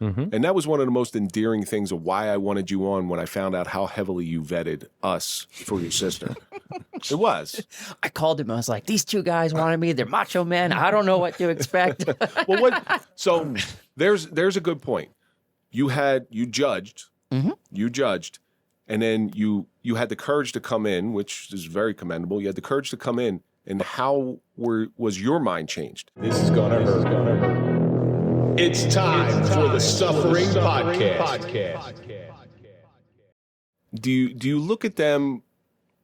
And that was one of the most endearing things of why I wanted you on when I found out how heavily you vetted us for your sister. It was. I called him. I was like, these two guys wanted me. They're macho men. I don't know what to expect. Well, so there's a good point. You judged, and then you had the courage to come in, which is very commendable. You had the courage to come in, and how was your mind changed? This is gonna hurt. It's time for the Suffering Podcast. Do you look at them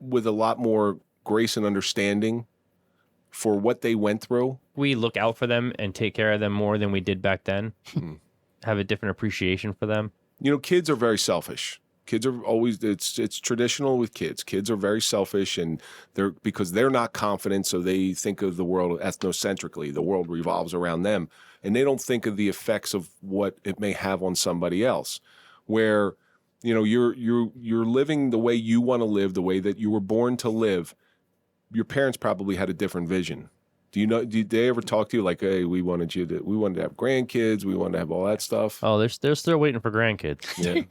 with a lot more grace and understanding for what they went through? We look out for them and take care of them more than we did back then. Have a different appreciation for them. You know, kids are very selfish. Kids are always, it's traditional with kids. Kids are very selfish, and because they're not confident, so they think of the world ethnocentrically. The world revolves around them, and they don't think of the effects of what it may have on somebody else. Where, you know, you're living the way you want to live, the way that you were born to live. Your parents probably had a different vision. Did they ever talk to you like, hey, we wanted to have grandkids, we wanted to have all that stuff? Oh, they're still waiting for grandkids. Yeah.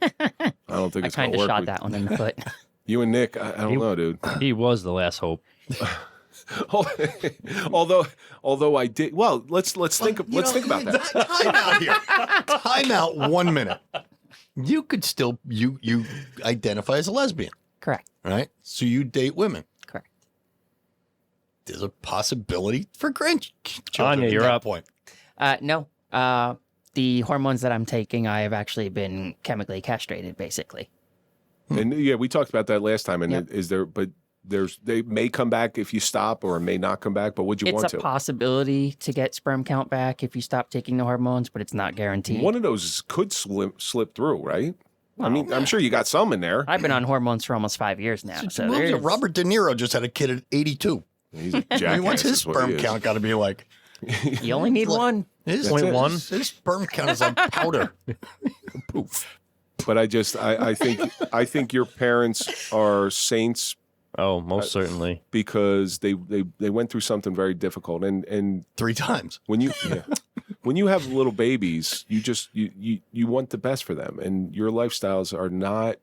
I don't think it's going to kind work. of shot that one in the foot. You and Nick, I don't know, dude. He was the last hope. although I did. Well, let's think about that. Time out here. Time out 1 minute. You could still you identify as a lesbian, Correct. right? So you date women. Correct. There's a possibility for grandchildren. Anya, at you're that up. Point. No. The hormones that I'm taking, I have actually been chemically castrated, basically. And yeah, we talked about that last time. And Yep. they may come back if you stop, or may not come back. But would you want It's to? a possibility to get sperm count back if you stop taking the hormones, but it's not guaranteed. One of those could slip through, right? I mean, I'm sure you got some in there. I've been on hormones for almost 5 years now. So there's... Robert De Niro just had a kid at 82. He's a jackass. I mean, what's his is what sperm he is. count got to be like? You only need one. His, Point one? His sperm count is like powder. Poof. But I think your parents are saints Oh, most certainly. because they went through something very difficult. And 3 times. when you have little babies, you want the best for them, and your lifestyles are not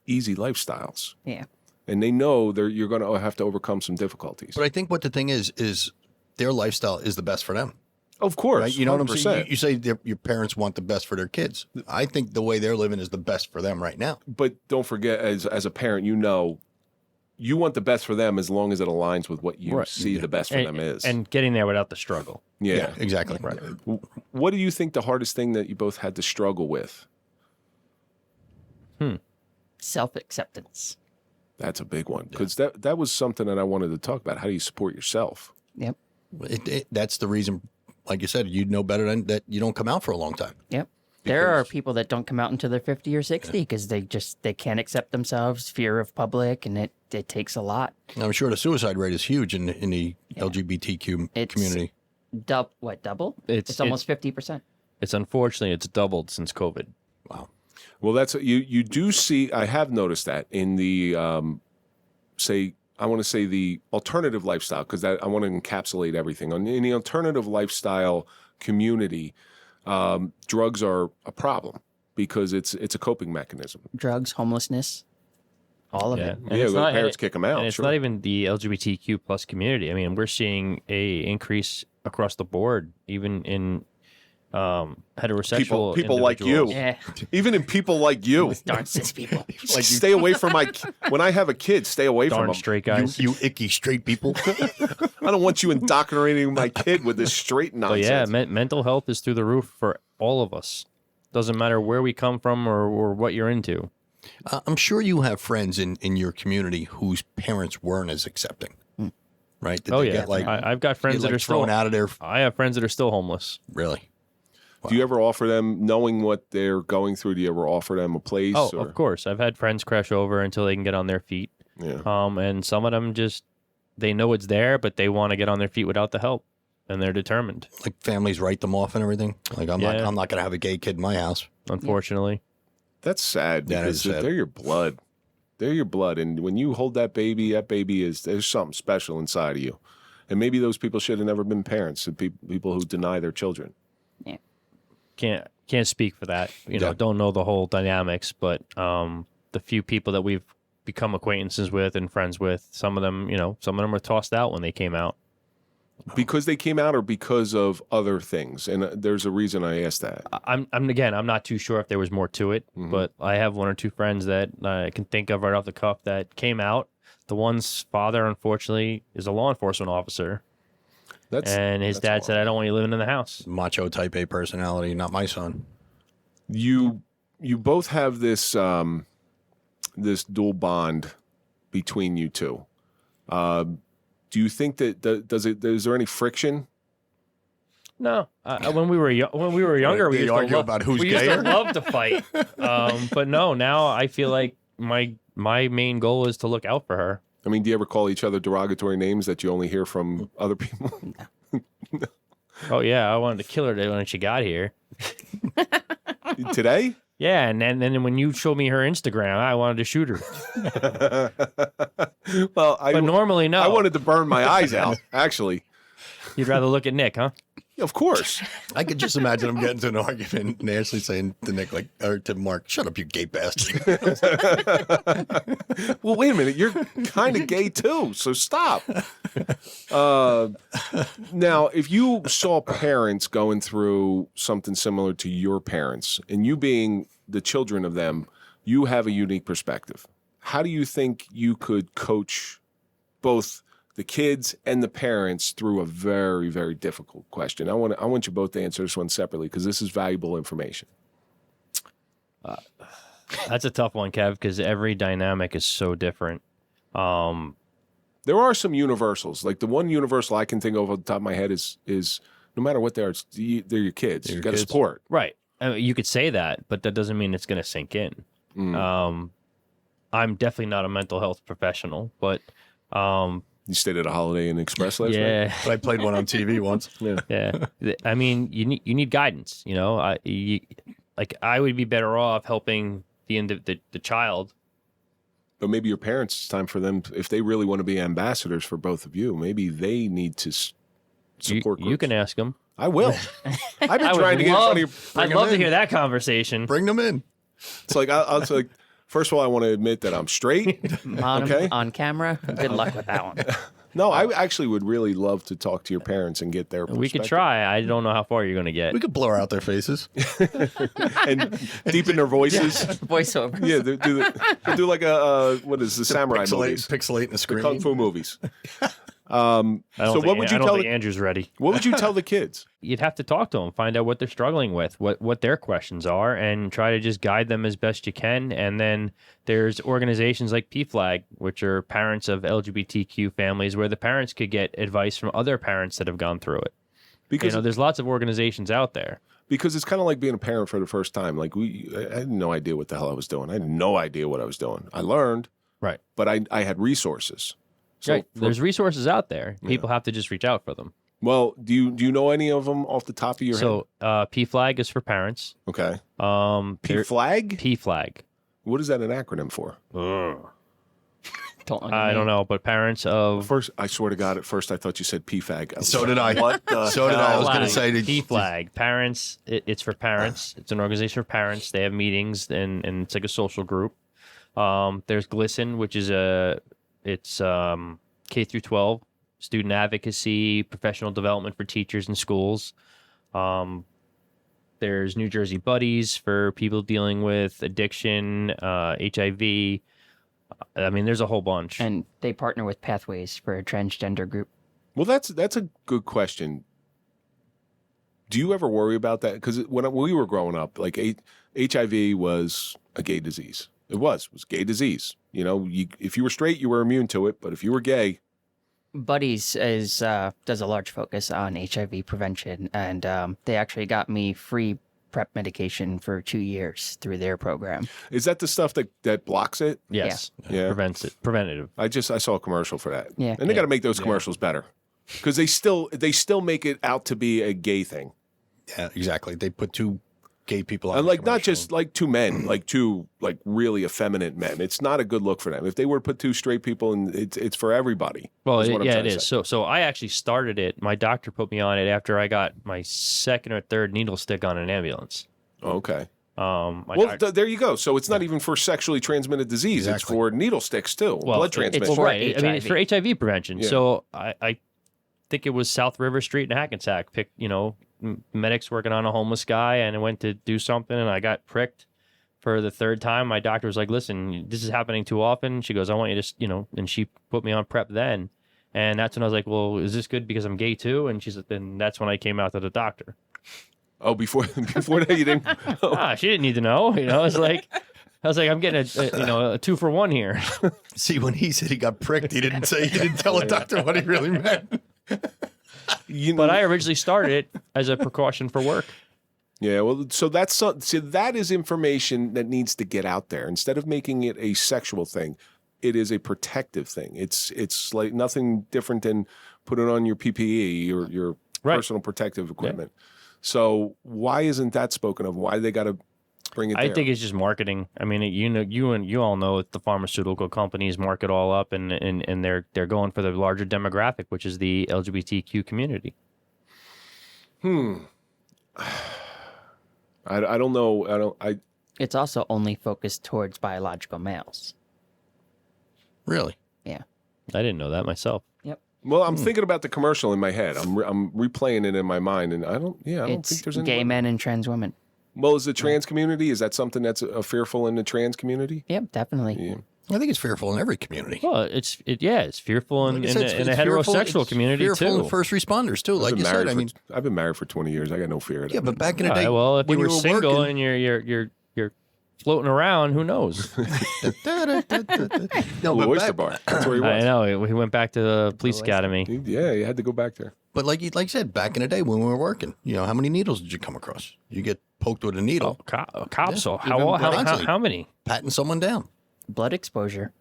easy lifestyles. Yeah. And they know you're going to have to overcome some difficulties. But I think what the thing is their lifestyle is the best for them. Of course, Right? You know what I'm 100%. saying? You say your parents want the best for their kids. I think the way they're living is the best for them right now. But don't forget, as a parent, you want the best for them as long as it aligns with what you Right. see the best for them is. And getting there without the struggle. yeah. Exactly. Right. What do you think the hardest thing that you both had to struggle with? Self-acceptance. That's a big one, because that was something that I wanted to talk about. How do you support yourself? Yep. That's the reason, like you said, you'd know better than that you don't come out for a long time. Yep. There are people that don't come out until they're 50 or 60 because they can't accept themselves, fear of public, and it takes a lot. And I'm sure the suicide rate is huge in the LGBTQ community. Double? It's almost 50%. It's unfortunately, it's doubled since COVID. Wow. Well, that's you do see. I have noticed that in the I want to say the alternative lifestyle, because I want to encapsulate everything. In the alternative lifestyle community, drugs are a problem because it's a coping mechanism. Drugs, homelessness, all of it. And Yeah, it's the not- parents kick them out. And it's sure. not even the LGBTQ plus community. I mean, we're seeing a increase across the board, even in heterosexual people like you. individuals. Yeah. Even in people like you. Darn cis people. Like, stay away from when I have a kid, stay away from Darn them. straight guys. You icky straight people. I don't want you indoctrinating my kid with this straight But nonsense. yeah, mental health is through the roof for all of us. Doesn't matter where we come from or what you're into. I'm sure you have friends in your community whose parents weren't as accepting, right? Did Oh they yeah, get, like, I've got friends get, that like, are still thrown out of their I have friends that are still homeless. really. Do you ever offer them, knowing what they're going through, do you ever offer them a place? Oh, or? of course. I've had friends crash over until they can get on their feet. Yeah. And some of them they know it's there, but they want to get on their feet without the help, and they're determined. Like families write them off and everything. Like I'm Yeah. not going to have a gay kid in my house. Unfortunately, That's sad That because is sad. they're your blood. They're your blood. And when you hold that baby there's something special inside of you. And maybe those people should have never been parents, people who deny their children. can't speak for that. Yeah. Don't know the whole dynamics, but the few people that we've become acquaintances with and friends with, some of them were tossed out when they came out. Because they came out or because of other things? And there's a reason I asked that. I'm not too sure if there was more to it, but I have one or two friends that I can think of right off the cuff that came out. The one's father, unfortunately, is a law enforcement officer. And his dad said, I don't want you living in the house. Macho type A personality, not my son. You both have this this dual bond between you two. Do you think that is there any friction? No, when we were younger, we They used argue to about who's we used gayer? to love to fight. But no, now I feel like my main goal is to look out for her. I mean, do you ever call each other derogatory names that you only hear from other people? Oh yeah, I wanted to kill her when she got here. Today? Yeah, and then when you showed me her Instagram, I wanted to shoot her. Well, But normally, no. I wanted to burn my eyes out, actually. You'd rather look at Nick, huh? Of course. I could just imagine him getting into an argument and Ashley saying to Nick, or to Mark, shut up, you gay bastard. Well, wait a minute. You're kind of gay too, so stop. Now, if you saw parents going through something similar to your parents, and you being the children of them, you have a unique perspective. How do you think you could coach both the kids and the parents through a very, very difficult question? I want you both to answer this one separately because this is valuable information. That's a tough one, Kev, because every dynamic is so different. There are some universals. Like the one universal I can think of off the top of my head is no matter what they are, they're your kids. You got to support. Right. I mean, you could say that, but that doesn't mean it's going to sink in. I'm definitely not a mental health professional, but You stayed at a Holiday Inn Express last night? yeah, But I played one on TV once. yeah. I mean, you need guidance. I would be better off helping the child. But maybe your parents, it's time for them, if they really want to be ambassadors for both of you, maybe they need to support You groups. can ask them. I will. I've been trying to get in front of you. I'd love to hear that conversation. Bring them in. It's like, I'll say, first of all, I want to admit that I'm straight. Okay. On camera. Good luck with that one. No, I actually would really love to talk to your parents and get their perspective. We could try. I don't know how far you're going to get. We could blur out their faces. And deepen their voices. Voiceover. Yeah, do like what is the samurai movies? Pixelate the The screen. Kung Fu movies. I don't tell think Andrew's ready. What would you tell the kids? You'd have to talk to them, find out what they're struggling with, what their questions are, and try to just guide them as best you can. And then there's organizations like P-Flag, which are parents of LGBTQ families, where the parents could get advice from other parents that have gone through it. Because there's lots of organizations out there. Because it's kind of like being a parent for the first time. Like I had no idea what the hell I was doing. I had no idea what I was doing. I learned, Right. but I had resources. So Right. There's resources out there. People have to just reach out for them. Well, do you know any of them off the top of your head? So P-Flag is for parents. Okay. There- P-Flag? P-Flag. What is that an acronym for? I don't know, but parents of First, I swear to God, at first I thought you said PFAG. So did I. What the So did I. I was going to Flag. say P-Flag. Parents, it's for parents. It's an organization for parents. They have meetings and it's like a social group. There's GLSEN, which is it's K through 12 student advocacy, professional development for teachers and schools. There's New Jersey Buddies for people dealing with addiction, HIV. I mean, there's a whole bunch. And they partner with Pathways for a transgender group. Well, that's a good question. Do you ever worry about that? Because when we were growing up, like HIV was a gay disease. It was gay disease. If you were straight, you were immune to it. But if you were gay, Buddies does a large focus on HIV prevention, and they actually got me free PrEP medication for 2 years through their program. is that the stuff that blocks it? Yes. Yeah. Preventative. I saw a commercial for that. Yeah. And they got to make those commercials better because they still make it out to be a gay thing. Yeah, exactly. They put two gay people. On And the like not commercial. just like two men, like two like really effeminate men. It's not a good look for them. If they were to put two straight people in, it's for everybody. Well, is what I'm yeah, trying it to is. say. So I actually started it. My doctor put me on it after I got my second or third needle stick on an ambulance. Okay. My Well, doc- there you go. So it's not even for sexually transmitted disease. It's Exactly. for needle sticks too. Well, blood it's transmission. for right. I mean, it's for HIV prevention. Yeah. So I think it was South River Street in Hackensack. Picked, medics working on a homeless guy, and I went to do something, and I got pricked for the third time. My doctor was like, "Listen, this is happening too often." She goes, "I want you to, and she put me on prep then. And that's when I was like, "Well, is this good because I'm gay too?" And she's, then that's when I came out to the doctor. Oh, before that you didn't. She didn't need to know. It's like I was like, I'm getting a 2-for-1 here. See, when he said he got pricked, he didn't tell a doctor what he really meant. But I originally started it as a precaution for work. Yeah, well, so that is information that needs to get out there. Instead of making it a sexual thing, it is a protective thing. It's like nothing different than put it on your PPE, your Right. personal protective equipment. So why isn't that spoken of? Why they got to bring it? I there? think it's just marketing. I mean, you all know that the pharmaceutical companies market all up, and they're going for the larger demographic, which is the LGBTQ community. I don't know. It's also only focused towards biological males. Really? Yeah. I didn't know that myself. Well, I'm thinking about the commercial in my head. I'm replaying it in my mind, and I don't It's think there's any. gay men and trans women. Well, is the trans community? Is that something that's fearful in the trans community? Yep, definitely. Yeah. I think it's fearful in every community. Well, it's fearful in, Like I said, in a it's fearful- heterosexual it's community fearful too. in first responders too. Like you said, I mean, I've been married for 20 years. I got no fear of that. yeah, but back in the All day, right, well, if when you were were single working, and you're floating around, who knows? no, Blue but Oyster back, Bar. That's where he I was. know. He went back to the police Oyster. academy. Yeah, you had to go back there. but like you said, back in the day when we were working, how many needles did you come across? You get poked with a needle, Cops. So Even how many? patting someone down. Blood exposure.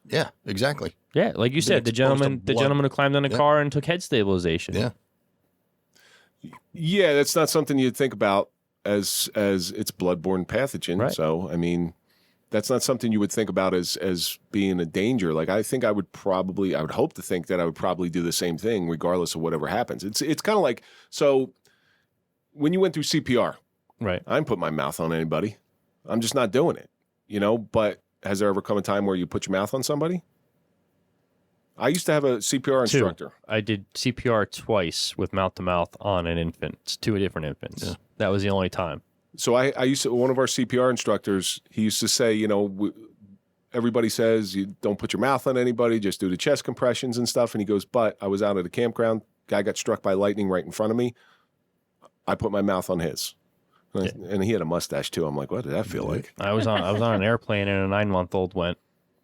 Yeah, exactly. Yeah, like you said, the exposed to gentleman blood. who climbed on the Yeah. car and took head stabilization. Yeah. Yeah, that's not something you'd think about as it's bloodborne pathogen. Right. So, I mean, that's not something you would think about as being a danger. Like, I think I would hope to think that I would probably do the same thing regardless of whatever happens. It's kind of like, so when you went through CPR, Right. I didn't put my mouth on anybody. I'm just not doing it, but has there ever come a time where you put your mouth on somebody? I used to have a CPR instructor. I did CPR twice with mouth to mouth on an infant, 2 different infants. Yeah. That was the only time. So I used to, one of our CPR instructors, he used to say, everybody says you don't put your mouth on anybody, just do the chest compressions and stuff. And he goes, but I was out at a campground, guy got struck by lightning right in front of me. I put my mouth on his. And he had a mustache too. I'm like, what did that feel like? I was on an airplane and a 9-month-old went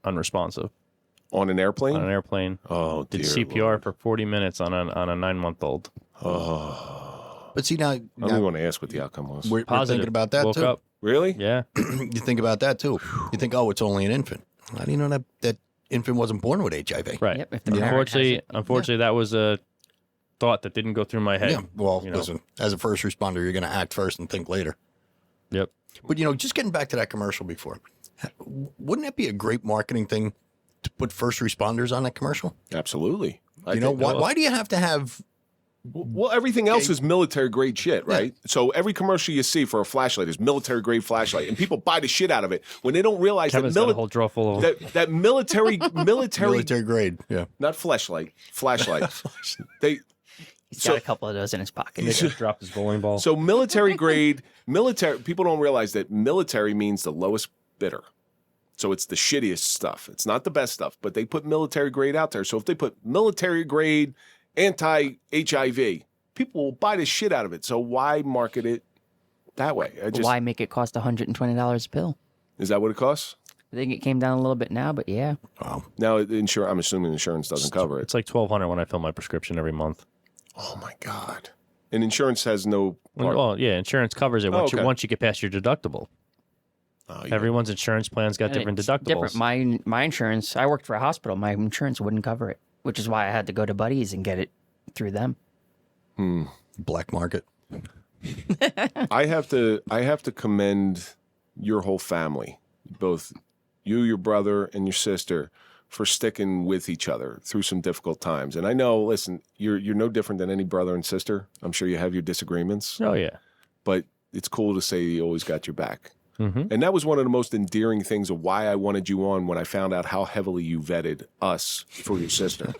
unresponsive On an airplane? on an airplane. Oh, Did dear CPR Lord. for 40 minutes on a 9-month-old. Oh. But see now, I don't even want to ask what the outcome was. we're Positive. thinking about that Woke too. up. Really? Yeah. You think about that too. You think, oh, it's only an infant. How do you know that infant wasn't born with HIV? Right. Yep, if the parent has it. Unfortunately, that was a thought that didn't go through my head. Yeah. Well, you know. listen, as a first responder, you're going to act first and think later. Yep. But just getting back to that commercial before, wouldn't that be a great marketing thing to put first responders on that commercial? Absolutely. I Why, think- why do you have to have? Well, everything else is military grade shit, right? So every commercial you see for a flashlight is military grade flashlight, and people buy the shit out of it when they don't realize Kevin's got a whole drawer full of them. that military Military grade, yeah. not flashlight they He's got a couple of those in his pocket. He just dropped his bowling ball. so military grade people don't realize that military means the lowest bidder. So it's the shittiest stuff. It's not the best stuff, but they put military grade out there. So if they put military grade anti-HIV, people will buy the shit out of it. So why market it that way? Why make it cost $120 a pill? Is that what it costs? I think it came down a little bit now, but yeah. Wow. Now, I'm assuming insurance doesn't cover it. It's like $1,200 when I fill my prescription every month. Oh my God! And insurance has no. part. Well, yeah, insurance covers it once okay. once you get past your deductible. Oh, Everyone's insurance plan's got And different it's deductibles. Different. My insurance, I worked for a hospital. My insurance wouldn't cover it, which is why I had to go to Buddies and get it through them. Black market. I have to commend your whole family, both you, your brother, and your sister, for sticking with each other through some difficult times. And I know, listen, you're no different than any brother and sister. I'm sure you have your disagreements, Oh yeah. but it's cool to say you always got your back. Mm-hmm. And that was one of the most endearing things of why I wanted you on when I found out how heavily you vetted us for your sister.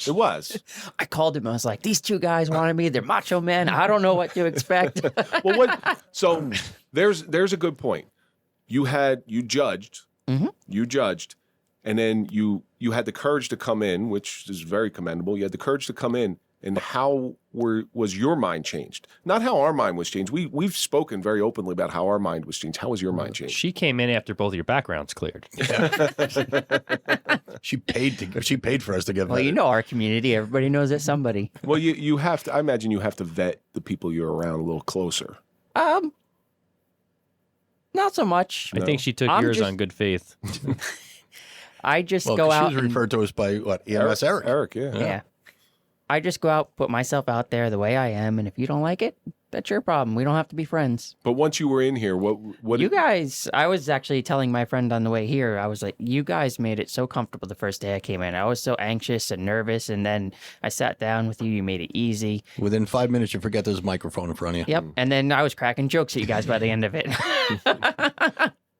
It was. I called him. I was like, these two guys wanted me. They're macho men. I don't know what to expect. Well, what? So there's a good point. You judged, and then you had the courage to come in, which is very commendable. You had the courage to come in, and how was your mind changed? Not how our mind was changed. We've spoken very openly about how our mind was changed. How was your mind changed? She came in after both of your backgrounds cleared. She paid for us to get Well, vetted. you know our community. Everybody knows it's somebody. Well, you have to. I imagine you have to vet the people you're around a little closer. Not so much. I think she took I'm yours just- on good faith. I just Well, go 'cause out. she was referred to us by what? EMS Eric. Eric, yeah. Yeah. I just go out, put myself out there the way I am, and if you don't like it, that's your problem. We don't have to be friends. But once you were in here, what? You guys, I was actually telling my friend on the way here, I was like, you guys made it so comfortable the first day I came in. I was so anxious and nervous, and then I sat down with you. You made it easy. Within 5 minutes, you forget there's a microphone in front of you. Yep. And then I was cracking jokes at you guys by the end of it.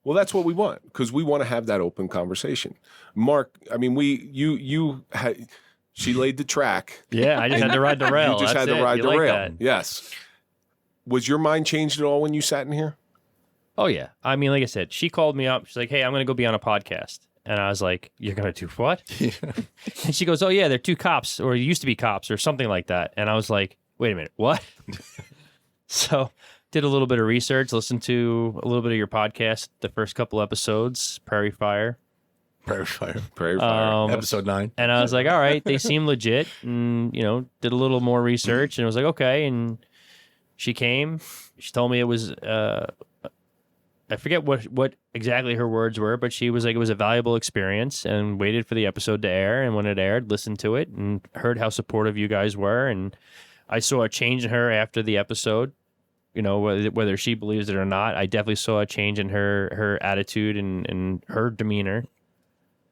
Well, that's what we want, because we want to have that open conversation. Mark, I mean, you had. She laid the track. Yeah, I just had to ride the rail. You just That's had to it. ride You the like rail. that. Yes. Was your mind changed at all when you sat in here? Oh yeah. I mean, like I said, she called me up. She's like, "Hey, I'm going to go be on a podcast," and I was like, "You're going to do what?" And she goes, "Oh yeah, they're two cops, or used to be cops, or something like that." And I was like, "Wait a minute, what?" So did a little bit of research, listened to a little bit of your podcast, the first couple episodes, Prairie Fire. Prairie Fire. Prairie Fire. Episode 9. And I was like, all right, they seem legit. And, did a little more research and it was like, okay. And she came, she told me it was, I forget what exactly her words were, but she was like, it was a valuable experience, and waited for the episode to air. And when it aired, listened to it and heard how supportive you guys were. And I saw a change in her after the episode. Whether she believes it or not, I definitely saw a change in her attitude and her demeanor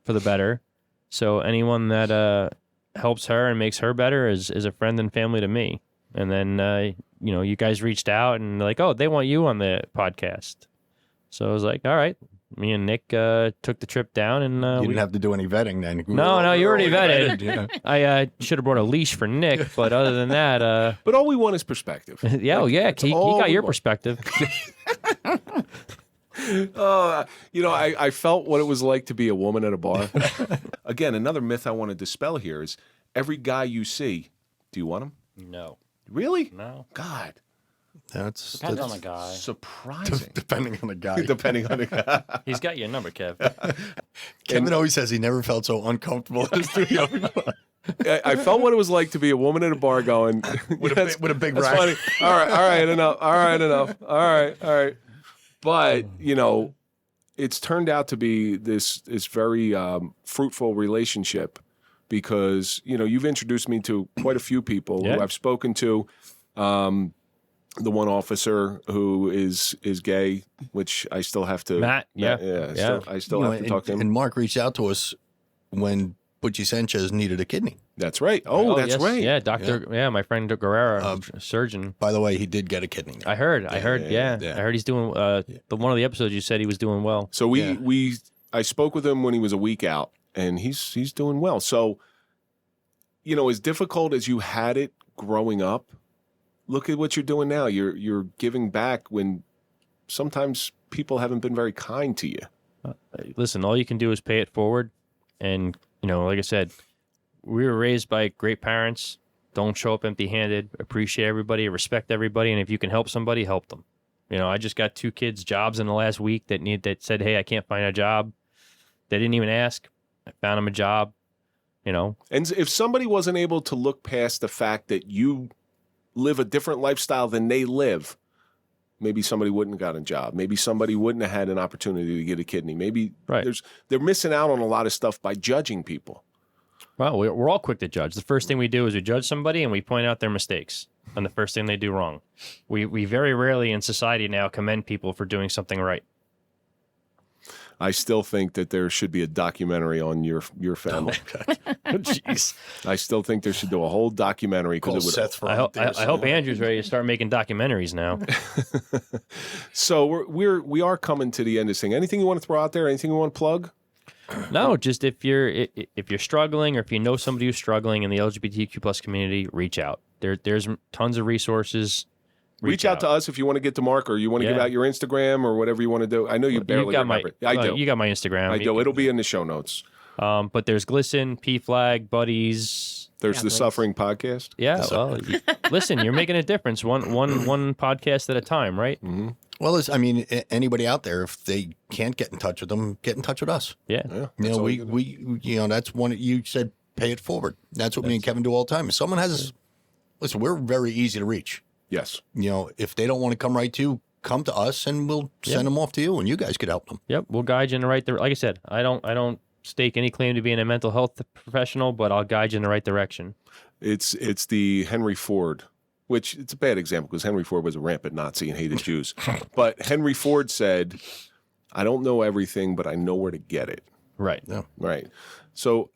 for the better. So anyone that helps her and makes her better is a friend and family to me. And then you guys reached out and like, oh, they want you on the podcast. So I was like, all right. Me and Nick took the trip down, and You didn't have to do any vetting then. No, you already vetted. Yeah. I should have brought a leash for Nick, but other than that, But all we want is perspective. yeah, oh yeah, he all got we your want. perspective. I felt what it was like to be a woman at a bar. Again, another myth I want to dispel here is every guy you see, do you want him? No, Really? no. God, That's Depends on the guy. surprising. depending on the guy. Depending on the guy. He's got your number, Kev. Kevin always says he never felt so uncomfortable in the studio. I felt what it was like to be a woman at a bar going With a big that's rack. funny. All right, enough. All right. But it's turned out to be this very fruitful relationship, because you've introduced me to quite a few people Yeah. who I've spoken to. The one officer who is gay, which I still have to. Matt, yeah. I still have to talk to him. And Mark reached out to us when Butchie Sanchez needed a kidney. That's right. Oh, that's yes. right. Yeah, Doctor. Yeah, my friend Guerrero, surgeon. By the way, he did get a kidney. I heard. Yeah. yeah. I heard he's doing. One of the episodes you said he was doing well. So I spoke with him when he was a week out, and he's doing well. So, as difficult as you had it growing up, look at what you're doing now. You're giving back when sometimes people haven't been very kind to you. Listen, all you can do is pay it forward, and like I said, we were raised by great parents. Don't show up empty-handed. Appreciate everybody. Respect everybody, and if you can help somebody, help them. I just got 2 kids jobs in the last week that said, "Hey, I can't find a job." They didn't even ask. I found them a job. And if somebody wasn't able to look past the fact that you live a different lifestyle than they live, maybe somebody wouldn't have got a job. Maybe somebody wouldn't have had an opportunity to get a kidney. Maybe Right. they're missing out on a lot of stuff by judging people. Well, we're all quick to judge. The first thing we do is we judge somebody and we point out their mistakes and the first thing they do wrong. We very rarely in society now commend people for doing something right. I still think that there should be a documentary on your family. Jeez. I still think there should do a whole documentary because it would. I hope Andrew's ready to start making documentaries now. So we are coming to the end of this thing. Anything you want to throw out there? Anything you want to plug? No, just if you're struggling, or if you know somebody who's struggling in the LGBTQ plus community, reach out. There's tons of resources. Reach out to us if you want to get to Mark, or you want to give out your Instagram or whatever you want to do. I know you barely remember it. I do. You got my Instagram. I do. It'll be in the show notes. But there's GLSEN, P-Flag, Buddies. There's the Suffering Podcast. Yeah. Well, listen, you're making a difference one podcast at a time, right? Mm-hmm. Well, anybody out there, if they can't get in touch with them, get in touch with us. Yeah. That's one you said. Pay it forward. That's what me and Kevin do all the time. If someone has, listen, we're very easy to reach. Yes. If they don't want to come right to you, come to us and we'll send them off to you, and you guys could help them. Yep, we'll guide you in the right direction. Like I said, I don't stake any claim to being a mental health professional, but I'll guide you in the right direction. It's the Henry Ford, which it's a bad example because Henry Ford was a rampant Nazi and hated Jews. But Henry Ford said, "I don't know everything, but I know where to get it." Right. Yeah. Right. So,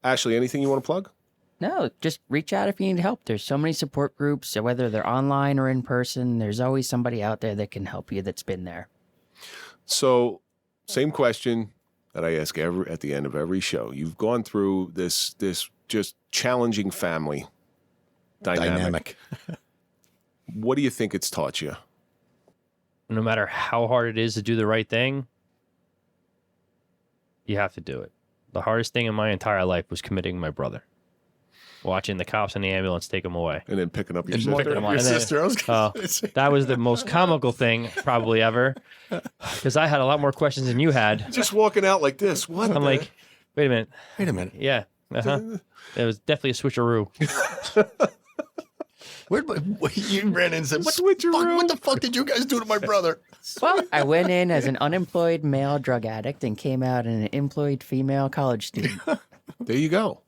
Ashley, anything you want to plug? No, just reach out if you need help. There's so many support groups, so whether they're online or in person, there's always somebody out there that can help you that's been there. So, same question that I ask at the end of every show. You've gone through this just challenging family dynamic. What do you think it's taught you? No matter how hard it is to do the right thing, you have to do it. The hardest thing in my entire life was committing my brother. Watching the cops in the ambulance take him away. And then picking up your Picking sister. him up. And then- that was the most comical thing probably ever. Because I had a lot more questions than you had. Just walking out like this. What? I'm like, wait a minute. Yeah. Uh-huh. It was definitely a switcheroo. You ran in and said, what the fuck did you guys do to my brother? Well, I went in as an unemployed male drug addict and came out an employed female college student. There you go.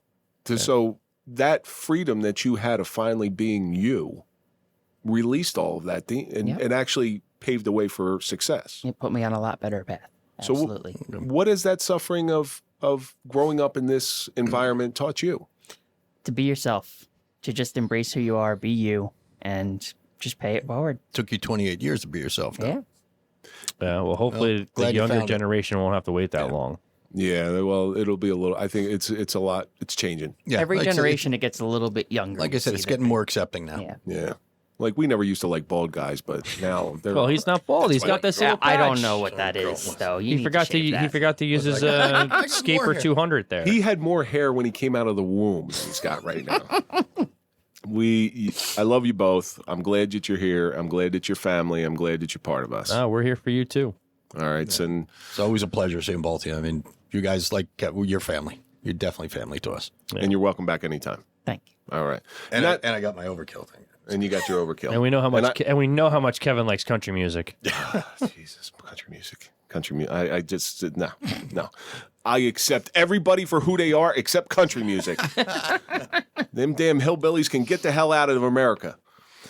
So that freedom that you had of finally being you released all of that and actually paved the way for success. It put me on a lot better path. Absolutely. So what has that suffering of growing up in this environment taught you? To be yourself, to just embrace who you are, be you, and just pay it forward. Took you 28 years to be yourself, though. Yeah. Yeah, well, hopefully the younger generation won't have to wait that long. Yeah, well, it'll be a little. I think it's a lot. It's changing. Yeah, Every generation, it gets a little bit younger. Like I said, it's getting more accepting now. Yeah. Yeah. Like we never used to like bald guys, but now they're. Well, he's not bald. He's got this little patch. I don't know what that is, though. He forgot to use his Scaper 200 there. He had more hair when he came out of the womb than he's got right now. I love you both. I'm glad that you're here. I'm glad that you're family. I'm glad that you're part of us. Oh, we're here for you too. All right, so it's always a pleasure seeing both of you. I mean, you guys you're family. You're definitely family to us. Yeah. And you're welcome back anytime. Thank you. All right, and I got my overkill thing. And you got your overkill. And we know how much Kevin likes country music. Jesus, country music. I just no. I accept everybody for who they are except country music. Them damn hillbillies can get the hell out of America.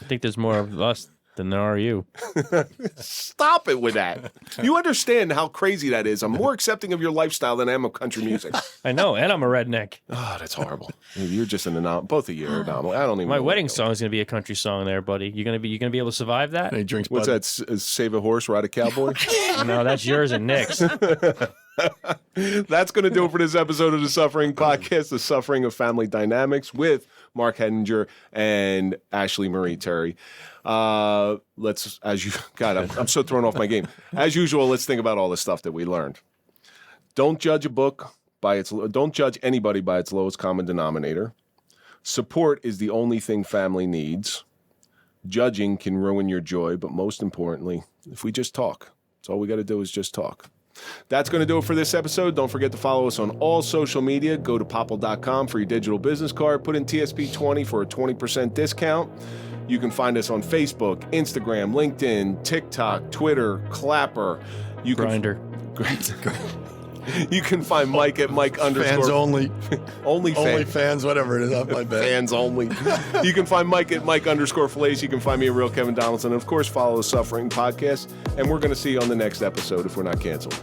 I think there's more of us than there are you. Stop it with that. You understand how crazy that is. I'm more accepting of your lifestyle than I am of country music. I know, and I'm a redneck. Oh, that's horrible. You're just an anomaly. Both of you are anomaly. I don't even. My wedding song is going to be a country song, there, buddy. You gonna be able to survive that? And he drinks. What's that? Save a horse, ride a cowboy. No, that's yours and Nick's. That's going to do it for this episode of the Suffering Podcast, The Suffering of Family Dynamics, with Mark Hettinger and Ashley Marie Terry. I'm so thrown off my game. As usual, let's think about all the stuff that we learned. Don't judge don't judge anybody by its lowest common denominator. Support is the only thing family needs. Judging can ruin your joy, but most importantly, if we just talk, that's all we got to do is just talk. That's going to do it for this episode. Don't forget to follow us on all social media. Go to popple.com for your digital business card. Put in TSP20 for a 20% discount. You can find us on Facebook, Instagram, LinkedIn, TikTok, Twitter, Clapper. Grindr. You can find Mike at Mike _ Fans only. only Fans, whatever it is. Not my bad. Fans only. You can find Mike at Mike _ Failace. You can find me at Real Kevin Donaldson. And of course, follow the Suffering Podcast. And we're going to see you on the next episode if we're not canceled.